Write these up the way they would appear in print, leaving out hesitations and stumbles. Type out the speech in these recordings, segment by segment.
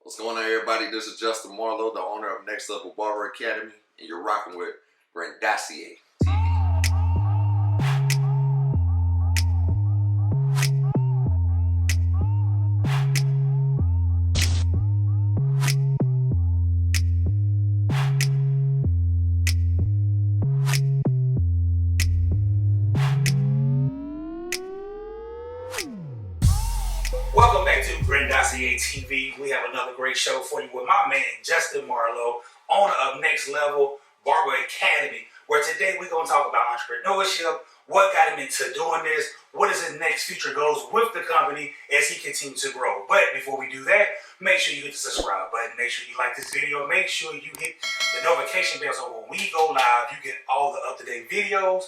What's going on, everybody? This is Justin Marlow, the owner of Next Level Barber Academy, and you're rocking with Grandosiá TV. Welcome back to Grandosiá TV. We have another great show for you with my man, Justin Marlow, owner of Next Level Barber Academy, where today we're going to talk about entrepreneurship, what got him into doing this, what is his next future goals with the company as he continues to grow. But before we do that, make sure you hit the subscribe button, make sure you like this video, make sure you hit the notification bell so when we go live, you get all the up-to-date videos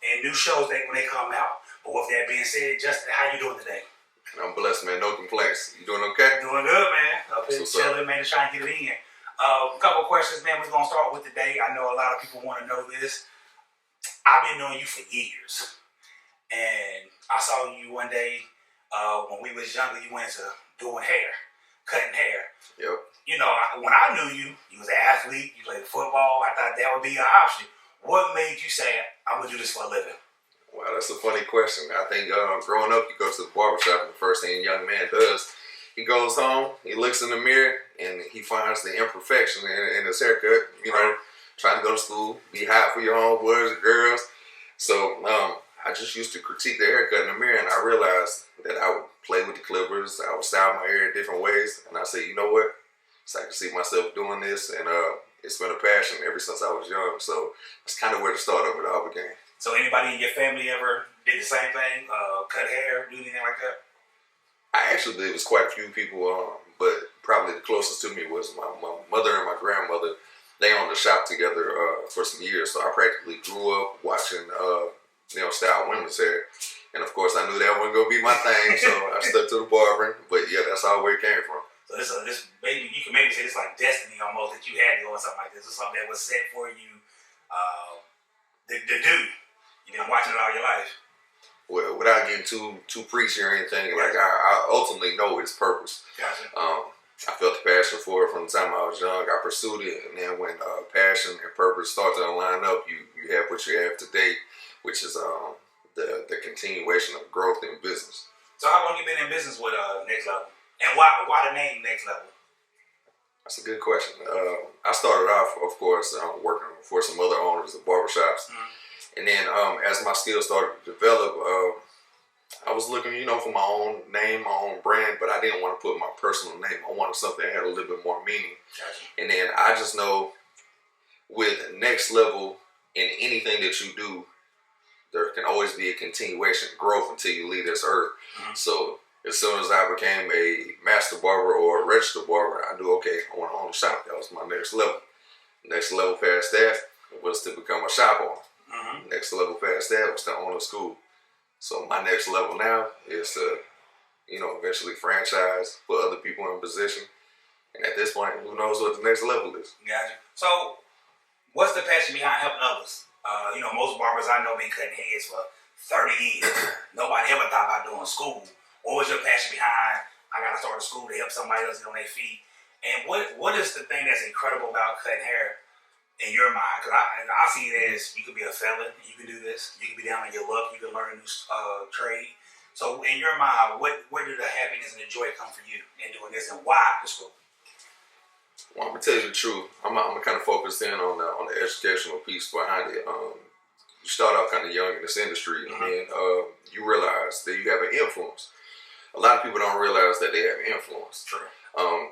and new shows when they come out. But with that being said, Justin, how you doing today? I'm blessed, man. No complaints. You doing okay? Doing good, man. Up here chilling, man, just trying to get it in. A couple questions, man, we're going to start with today. I know a lot of people want to know this. I've been knowing you for years. And I saw you one day when we was younger, you went into doing hair, cutting hair. Yep. You know, when I knew you, you was an athlete, you played football. I thought that would be an option. What made you say, I'm going to do this for a living? Wow, that's a funny question. I think growing up, you go to the barbershop, and the first thing a young man does, he goes home, he looks in the mirror, and he finds the imperfection in his haircut. You know, trying to go to school, be hot for your homeboys and girls. So I just used to critique the haircut in the mirror, and I realized that I would play with the clippers, I would style my hair in different ways, and I said, you know what? So I can see myself doing this, and it's been a passion ever since I was young. So that's kind of where the start of it all began. So anybody in your family ever did the same thing, cut hair, do anything like that? I actually did. It was quite a few people, but probably the closest to me was my mother and my grandmother. They owned a shop together for some years, so I practically grew up watching, style women's hair. And of course, I knew that wasn't gonna be my thing, so I stuck to the barbering. But yeah, that's all where it came from. So this maybe you can maybe say it's like destiny almost that you had doing something like this, or something that was set for you to do. You've been watching it all your life. Well, without getting too preachy or anything, like I ultimately know its purpose. Gotcha. I felt the passion for it from the time I was young. I pursued it, and then when passion and purpose start to line up, you have what you have today, which is the continuation of growth in business. So how long you been in business with Next Level, and why the name Next Level? That's a good question. I started off, of course, working for some other owners of barbershops. And then as my skills started to develop, I was looking, for my own name, my own brand, but I didn't want to put my personal name. I wanted something that had a little bit more meaning. Gotcha. And then I just know with Next Level in anything that you do, there can always be a continuation, growth until you leave this earth. So as soon as I became a master barber or a registered barber, I knew, okay, I want to own a shop. That was my next level. Next level past that was to become a shop owner. Next level past that was to own a school. So my next level now is to, eventually franchise, put other people in position. And at this point, who knows what the next level is? Gotcha. So what's the passion behind helping others? Most barbers I know been cutting heads for 30 years. Nobody ever thought about doing school. What was your passion behind, I got to start a school to help somebody else get on their feet? And what is the thing that's incredible about cutting hair in your mind? Because I see it as you could be a felon, you can do this, you can be down on your luck, you can learn a new trade. So in your mind, where did the happiness and the joy come for you in doing this, and why the school? Well, I'm gonna tell you the truth. I'm gonna kind of focus in on the educational piece behind it. You start out kind of young in this industry, and then you realize that you have an influence. A lot of people don't realize that they have influence. True.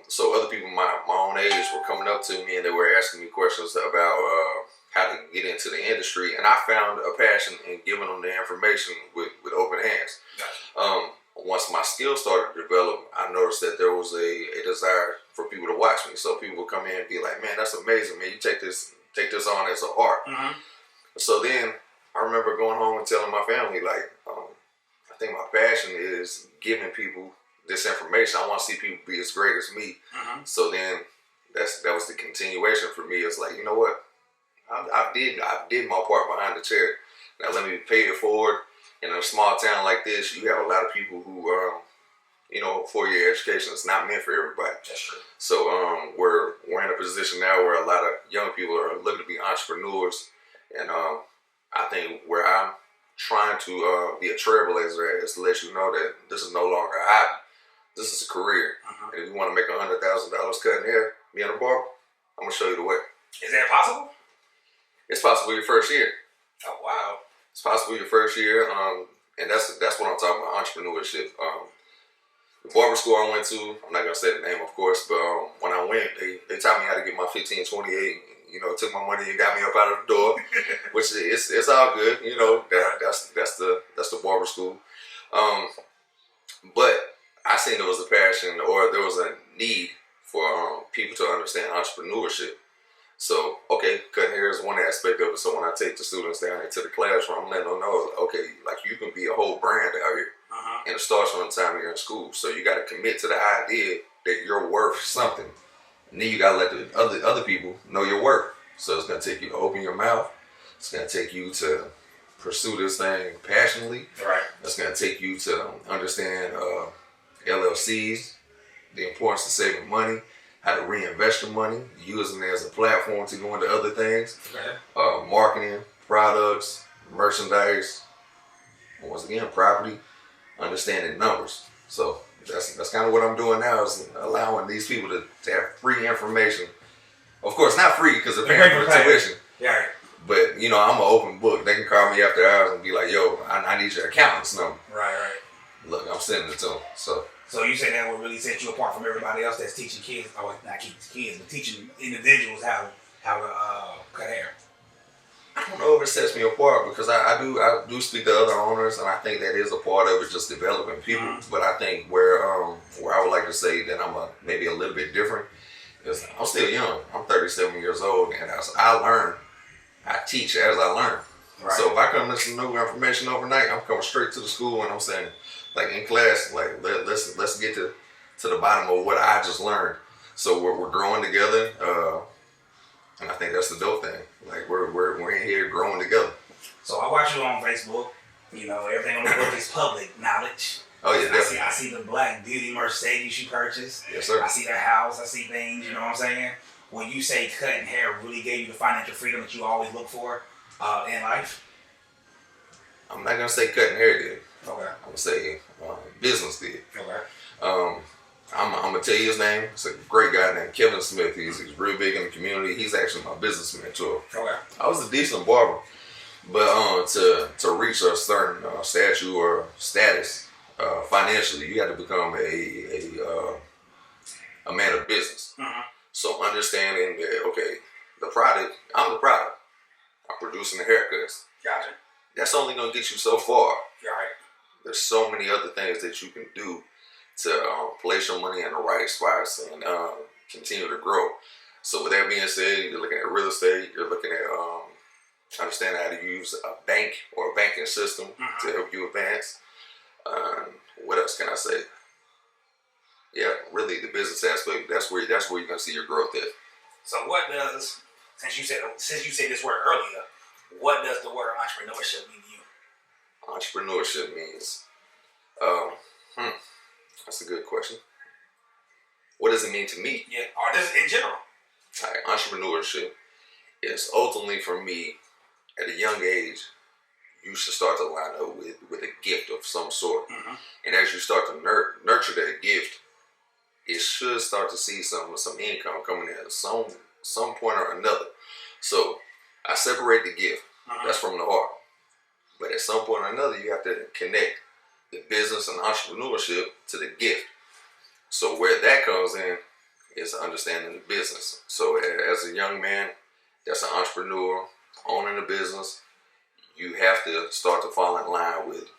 So other people my own age were coming up to me and they were asking me questions about how to get into the industry, and I found a passion in giving them the information with open hands. Gotcha. Once my skills started to develop, I noticed that there was a desire for people to watch me. So people would come in and be like, "Man, that's amazing, man! You take this on as an art." So then I remember going home and telling my family, like, I think my passion is giving people this information. I want to see people be as great as me. So then that was the continuation for me. It's like, you know what? I did my part behind the chair. Now let me pay it forward. In a small town like this, you have a lot of people who 4-year education is not meant for everybody. That's true. So we're in a position now where a lot of young people are looking to be entrepreneurs, and I think where I'm trying to be a trailblazer is to let you know that this is no longer a hobby. This is a career. And if you want to make $100,000 cutting hair, being a barber, I'm gonna show you the way. Is that possible? It's possible your first year. Oh wow. It's possible your first year, and that's what I'm talking about, entrepreneurship. The barber school I went to, I'm not gonna say the name, of course, but when I went, they taught me how to get my 1528. Took my money and got me up out of the door, which it's all good. That's the barber school. But I seen there was a passion, or there was a need for people to understand entrepreneurship. So, okay, cutting hair is one aspect of it. So when I take the students down into the classroom, I'm letting them know, okay, like you can be a whole brand out here. And it starts from the time you're in school. So you got to commit to the idea that you're worth something. And then you got to let the other people know your worth. So it's going to take you to open your mouth. It's going to take you to pursue this thing passionately. Right. It's going to take you to understand LLCs, the importance of saving money, how to reinvest your money, using it as a platform to go into other things. Okay. Marketing, products, merchandise, once again, property, understanding numbers. So that's kind of what I'm doing now, is allowing these people to have free information. Of course, not free because they're paying for the tuition. Yeah. But, I'm an open book. They can call me after hours and be like, yo, I need your accountant's number. Right. Look, I'm sending it to them. So you say that would really set you apart from everybody else that's teaching kids, or not teaching kids, but teaching individuals how to cut hair. I don't know if it sets me apart, because I do speak to other owners, and I think that is a part of it, just developing people. But I think where I would like to say that I'm maybe a little bit different is I'm still young. I'm 37 years old, and as I learn, I teach as I learn. Right. So if I come to some new information overnight, I'm coming straight to the school and I'm saying, like in class, like let's get to the bottom of what I just learned. So we're growing together, and I think that's the dope thing. Like we're in here growing together. So I watch you on Facebook. Everything on the book is public knowledge. Oh yeah, definitely. I see the black beauty Mercedes you purchased. Yes, sir. I see their house. I see things. You know what I'm saying? When you say cutting hair really gave you the financial freedom that you always look for in life? I'm not gonna say cutting hair did. Okay. I'm gonna say business did. Okay. I'm gonna tell you his name. It's a great guy named Kevin Smith. He's real big in the community. He's actually my business mentor. Okay. I was a decent barber, but to reach a certain statue or status financially, you had to become a man of business. So understanding that, okay, I'm the product. I'm producing the haircuts. Gotcha. That's only gonna get you so far. Right. There's so many other things that you can do to place your money in the right spots and continue to grow. So with that being said, you're looking at real estate. You're looking at understanding how to use a bank or a banking system to help you advance. What else can I say? Yeah, really the business aspect. That's where you're gonna see your growth at. So what does, since you said this word earlier, what does the word entrepreneurship mean to you? Entrepreneurship means, that's a good question. What does it mean to me? Yeah, or just in general. All right, entrepreneurship is ultimately, for me, at a young age, you should start to line up with a gift of some sort. And as you start to nurture that gift, it should start to see some income coming in at some point or another. So I separate the gift. That's from the heart. But at some point or another, you have to connect the business and entrepreneurship to the gift. So where that comes in is understanding the business. So as a young man that's an entrepreneur, owning a business, you have to start to fall in line with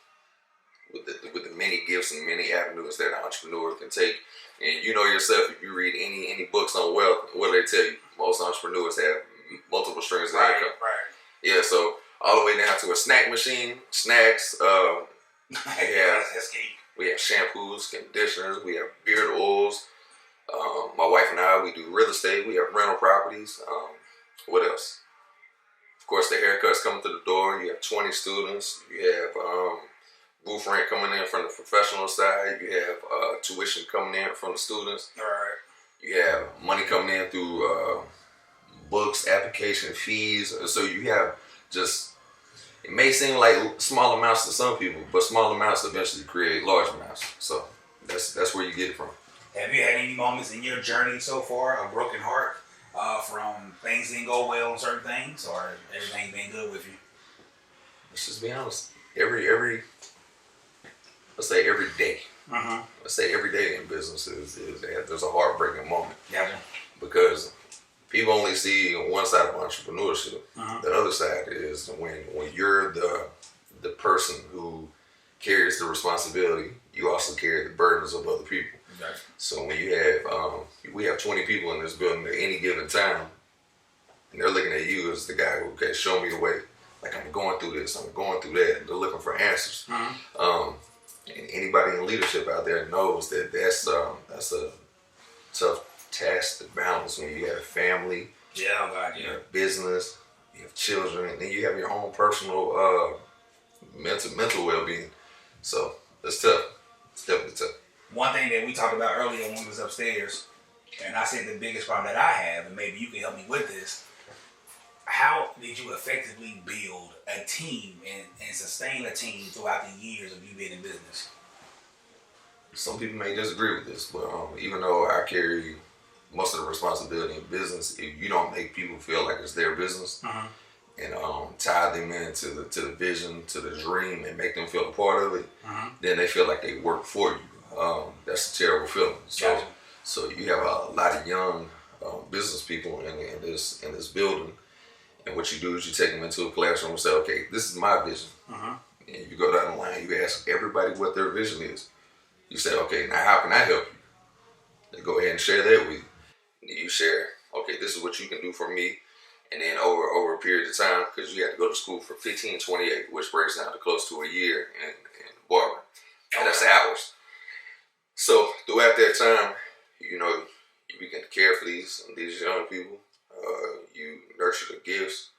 the many gifts and many avenues that an entrepreneur can take. And you know yourself, if you read any books on wealth, what do they tell you? Most entrepreneurs have multiple streams of income. Right. Yeah, so all the way down to a snack machine, snacks. That's key. We have shampoos, conditioners. We have beard oils. My wife and I, we do real estate. We have rental properties. What else? Of course, the haircuts coming through the door. You have 20 students. You have booth rent coming in from the professional side. You have tuition coming in from the students. All right. You have money coming in through books, application fees. So you have just, it may seem like small amounts to some people, but small amounts eventually create large amounts. So that's where you get it from. Have you had any moments in your journey so far, a broken heart, from things didn't go well on certain things, or everything been good with you? Let's just be honest. Every let's say every day. Let's say every day in business there's a heartbreaking moment. Yeah. Because people only see one side of entrepreneurship. The other side is when you're the person who carries the responsibility, you also carry the burdens of other people. Exactly. So when you have we have 20 people in this building at any given time, and they're looking at you as the guy who can show me the way. Like, I'm going through this, I'm going through that. They're looking for answers. And anybody in leadership out there knows that that's a tough task to balance when you have family, you have business, you have children, and then you have your own personal mental well-being. So it's tough. It's definitely tough. One thing that we talked about earlier when we was upstairs, and I said the biggest problem that I have, and maybe you can help me with this, how did you effectively build a team and sustain a team throughout the years of you being in business? Some people may disagree with this, but even though I carry most of the responsibility in business, if you don't make people feel like it's their business and tie them into the vision, to the dream, and make them feel a part of it, then they feel like they work for you. That's a terrible feeling. So you have a lot of young business people in this building. And what you do is you take them into a classroom and say, okay, this is my vision. And you go down the line, you ask everybody what their vision is. You say, okay, now how can I help you? They go ahead and share that with you. And you share, okay, this is what you can do for me. And then over a period of time, because you have to go to school for 1528, which breaks down to close to a year in barber. And that's hours. So throughout that time, you begin to care for these young people. You nurture the gifts.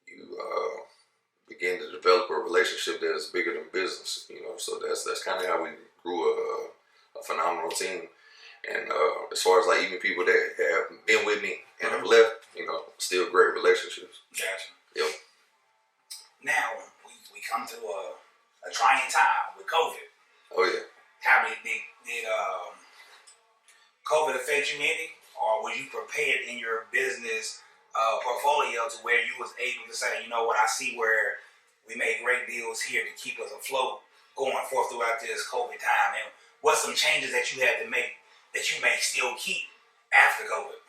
You begin to develop a relationship that is bigger than business. So that's kind of how we grew a phenomenal team. And as far as like even people that have been with me and have left, still great relationships. Gotcha. Yep. Now we come to a trying time with COVID. Oh yeah. How did COVID affect you any? Or were you prepared in your business portfolio to where you was able to say, you know what, I see where we made great deals here to keep us afloat going forth throughout this COVID time? And what's some changes that you had to make that you may still keep after COVID?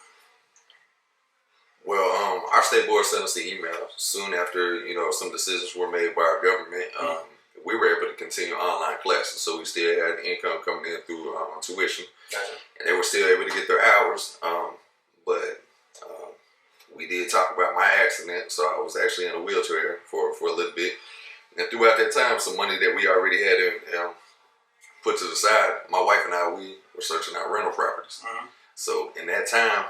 Well, our state board sent us an email soon after, some decisions were made by our government. We were able to continue online classes, so we still had income coming in through tuition. Gotcha. And they were still able to get their hours, but we did talk about my accident, so I was actually in a wheelchair for a little bit. And throughout that time, some money that we already had put to the side, my wife and I, we were searching out rental properties. So in that time,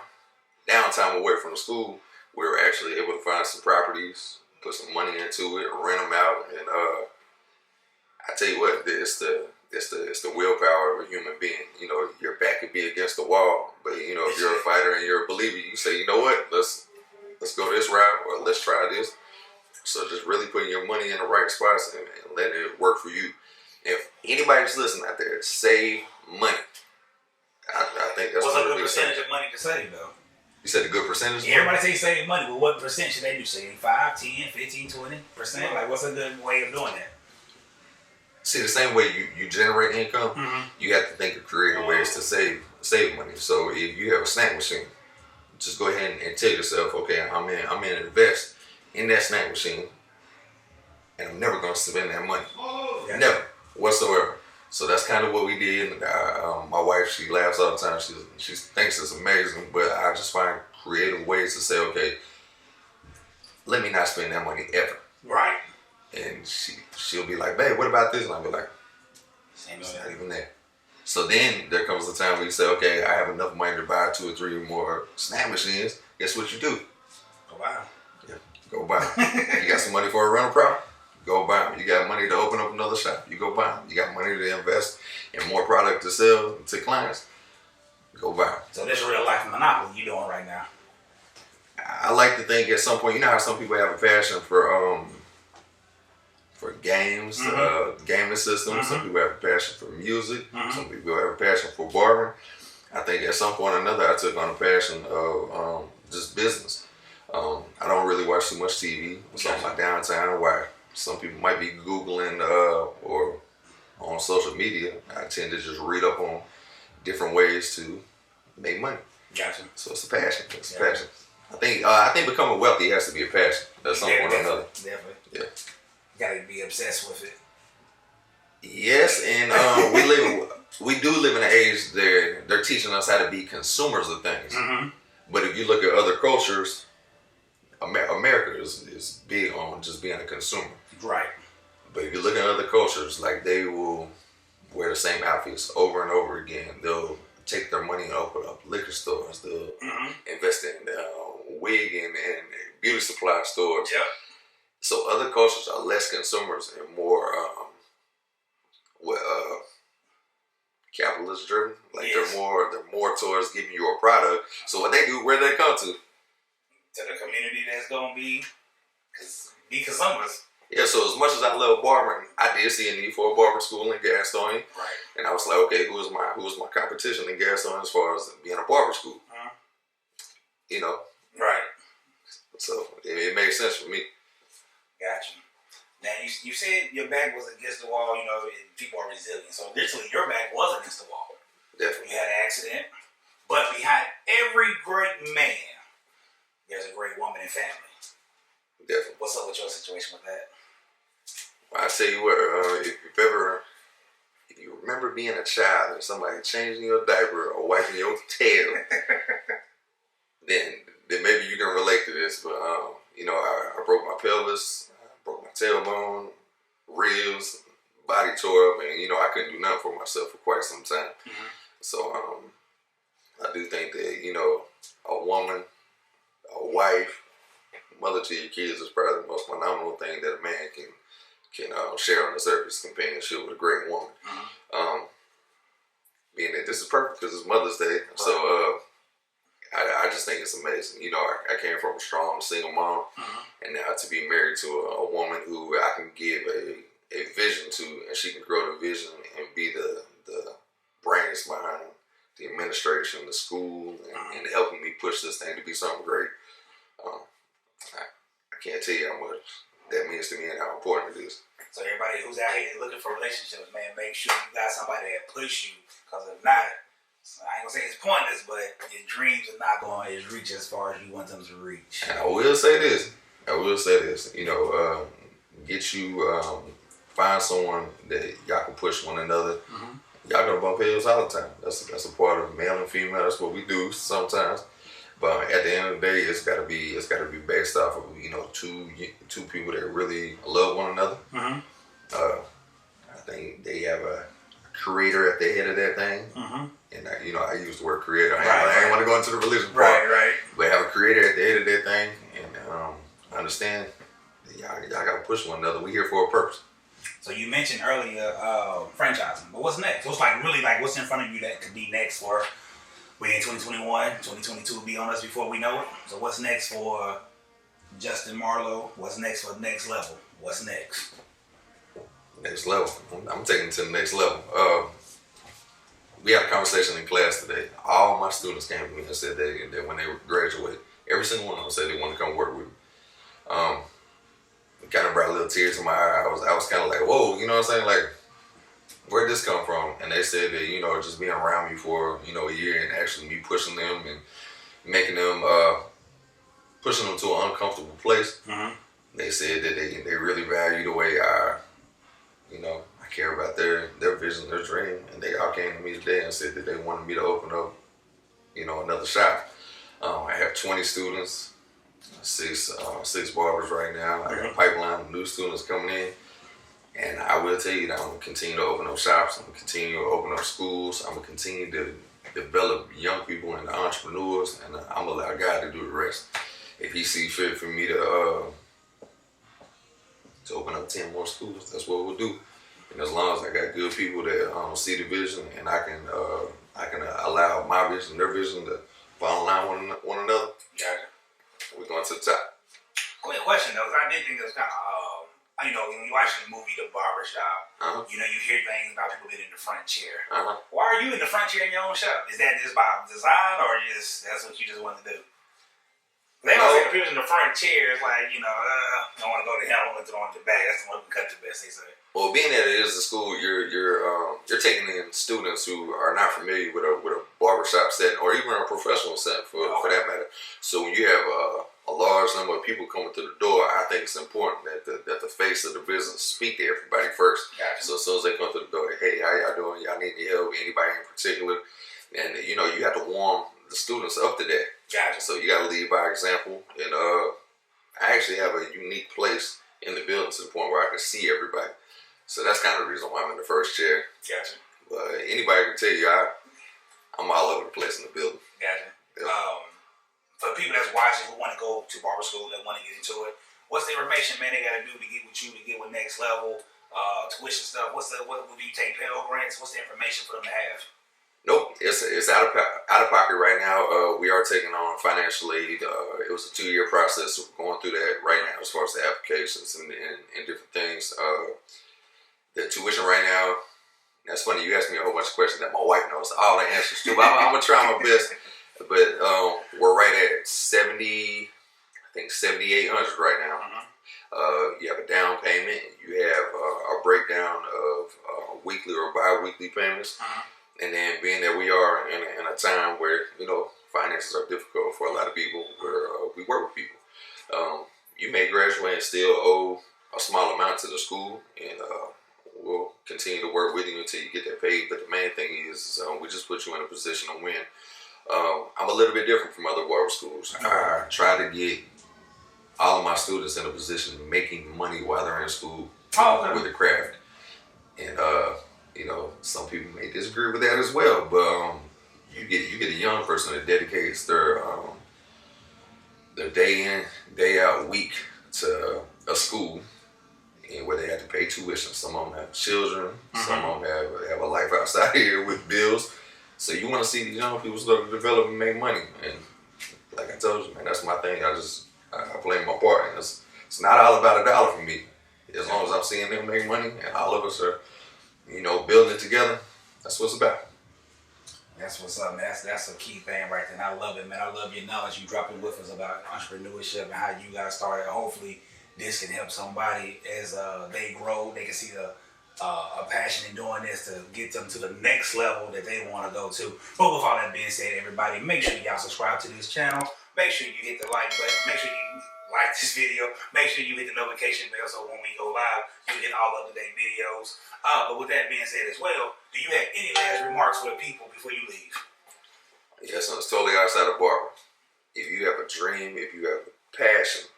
downtime away from the school, we were actually able to find some properties, put some money into it, rent them out, and I tell you what, it's the willpower of a human being. Your back could be against the wall, but if you're a fighter and you're a believer, you say, you know what, let's go this route, or let's try this. So just really putting your money in the right spots and letting it work for you. If anybody's listening out there, save money. I think that's what's a good percentage of money to save, though? You said a good percentage? Everybody say save money, but what percent should they do? Save 5, 10, 15, 20%? Like, what's a good way of doing that? See, the same way you generate income, you have to think of creative ways to save money. So if you have a snack machine, just go ahead and tell yourself, okay, I'm in invest in that snack machine, and I'm never going to spend that money. Never, whatsoever. So that's kind of what we did. My wife, she laughs all the time. She thinks it's amazing, but I just find creative ways to say, okay, let me not spend that money ever. Right. And she'll be like, babe, what about this? And I'll be like, it's not even there. So then there comes the time where you say, okay, I have enough money to buy 2 or 3 more snack machines. Guess what you do? Go buy. Yeah, go buy. You got some money for a rental property? go buy them. You got money to open up another shop, you go buy them. You got money to invest in more product to sell to clients, go buy them. So this real life monopoly you doing right now. I like to think at some point, you know how some people have a passion for games, gaming systems. Some people have a passion for music. Some people have a passion for barbering. I think at some point or another, I took on a passion of just business. I don't really watch too much TV. So on my downtime, why some people might be Googling or on social media, I tend to just read up on different ways to make money. Gotcha. So it's a passion. It's a passion. I think becoming wealthy has to be a passion at some point or another. Definitely. Yeah. You gotta be obsessed with it. Yes, and we do live in an age that they're teaching us how to be consumers of things. But if you look at other cultures, America is big on just being a consumer. Right. But if you look at other cultures, like they will wear the same outfits over and over again. They'll take their money and open up liquor stores. They'll invest in wig and beauty supply stores. Yep. So other cultures are less consumers and more capitalist driven. Like they're more towards giving you a product. So what they do, where they come to? To the community that's gonna be consumers. Yeah, so as much as I love barbering, I did see a need for a barber school in Gastonia. Right. And I was like, okay, who was my competition in Gastonia as far as being a barber school? You know? Right. So it made sense for me. Gotcha. Now you said your back was against the wall, you know, people are resilient. So literally your back was against the wall. Definitely. You had an accident. But behind every great man, there's a great woman and family. Definitely. What's up with your situation with that? Well, I tell you what, if you remember being a child and somebody changing your diaper or wiping your tail, then maybe you can relate to this. But you know, I broke my pelvis, I broke my tailbone, ribs, body tore up, and you know I couldn't do nothing for myself for quite some time. So I do think that, you know, a woman, a wife, mother to your kids is probably the most phenomenal thing that a man can share on the surface, companionship with a great woman. Being that this is perfect because it's Mother's Day, so I just think it's amazing. You know, I came from a strong single mom, and now to be married to a woman who I can give a vision to, and she can grow the vision and be the brains behind the administration, the school, and helping me push this thing to be something great. I can't tell you how much that means to me and how important it is. So everybody who's out here looking for relationships, man, make sure you got somebody that push you. Because if not, I ain't gonna say it's pointless, but your dreams are not going to reach as far as you want them to reach. And I will say this. You know, find someone that y'all can push one another. Y'all gonna bump heads all the time. That's a part of male and female. That's what we do sometimes. But at the end of the day, it's gotta be based off of, you know, two people that really love one another. I think they have a creator at the head of that thing. And I use the word creator. I ain't want to go into the religion part. Right. But have a creator at the head of that thing, and understand that y'all gotta push one another. We here for a purpose. So you mentioned earlier franchising, but what's next? What's in front of you that could be next for? We in 2021, 2022 will be on us before we know it. So what's next for Justin Marlow? What's next for Next Level? What's next? Next level. I'm taking it to the next level. We had a conversation in class today. All my students came to me and said that when they graduate, every single one of them said they want to come work with me. It kind of brought a little tears to my eye. I was kind of like, whoa, you know what I'm saying? Like, where'd this come from? And they said that, you know, just being around me for, you know, a year and actually me pushing them and making them, pushing them to an uncomfortable place. They said that they really value the way I care about their vision, their dream. And they all came to me today and said that they wanted me to open up, you know, another shop. I have 20 students, six barbers right now. I got a pipeline of new students coming in. And I will tell you that I'm going to continue to open up shops. I'm going to continue to open up schools. I'm going to continue to develop young people into entrepreneurs. And I'm going to allow God to do the rest. If he sees fit for me to to open up 10 more schools. That's what we'll do. And as long as I got good people that see the vision, and I can allow my vision, their vision to fall in line with one another, we're going to the top. Quick question though, because I did think it was kind of, when you watch the movie The Barbershop, you hear things about people being in the front chair. Why are you in the front chair in your own shop? Is that just by design, or that's what you just want to do? They don't say the people in the front chair is like, don't want to go to hell, I want to throw on the back. That's the one who cut the best, they say. Well, being that it is a school, you're taking in students who are not familiar with a barbershop setting, or even a professional setting for that matter. So when you have a large number of people coming through the door, I think it's important that the face of the business speak to everybody first. Gotcha. So as soon as they come through the door, hey, how y'all doing? Y'all need any help? Anybody in particular? And you have to warm the students up to that. Gotcha. So you got to lead by example. And I actually have a unique place in the building to the point where I can see everybody. So that's kind of the reason why I'm in the first chair. Gotcha. But anybody can tell you, I'm all over the place in the building. Gotcha. Yep. For the people that's watching who want to go to barber school, that want to get into it, what's the information, man, they got to do to get with you, to get with Next Level, tuition stuff? What do you take, Pell Grants? What's the information for them to have? Nope, it's out of pocket right now. We are taking on financial aid. It was a 2-year process. So we're going through that right now as far as the applications and different things. The tuition right now, that's funny, you asked me a whole bunch of questions that my wife knows all the answers to, but I'm going to try my best. But we're right at 7,800 right now. You have a down payment. You have a breakdown of weekly or bi-weekly payments. And then being that we are in a time where, finances are difficult for a lot of people, where we work with people. You may graduate and still owe a small amount to the school, and we'll continue to work with you until you get that paid. But the main thing is we just put you in a position to win. I'm a little bit different from other barber schools. I try to get all of my students in a position of making money while they're in school with the craft. And some people may disagree with that as well, but you get a young person that dedicates their day in, day out week to a school, and where they have to pay tuition. Some of them have children, some of them have a life outside here with bills. So you want to see these young people start to develop and make money. And like I told you, man, that's my thing. I play my part, and it's not all about a dollar for me. As long as I'm seeing them make money, and all of us are, building it together, that's what it's about. That's what's up, man. That's a key thing right there. And I love it, man. I love your knowledge you dropping with us about entrepreneurship and how you got started. Hopefully, this can help somebody as they grow. They can see a passion in doing this to get them to the next level that they want to go to. But with all that being said, everybody, make sure y'all subscribe to this channel. Make sure you hit the like button. Make sure you like this video. Make sure you hit the notification bell so when we go live, you get all up-to-date videos. But with that being said as well, do you have any last remarks for the people before you leave? Yes, it's totally outside of barber. If you have a dream, if you have a passion,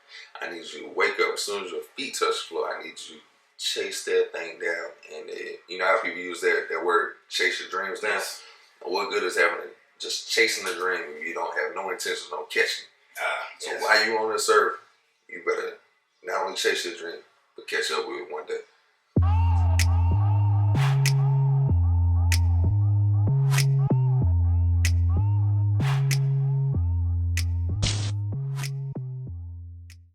I need you to wake up as soon as your feet touch the floor. I need you to chase that thing down. And you know how people use that word, chase your dreams down? Yes. What good is having just chasing the dream if you don't have no intention on catching it? So yes. while you on this earth, you better not only chase your dream, but catch up with it one day.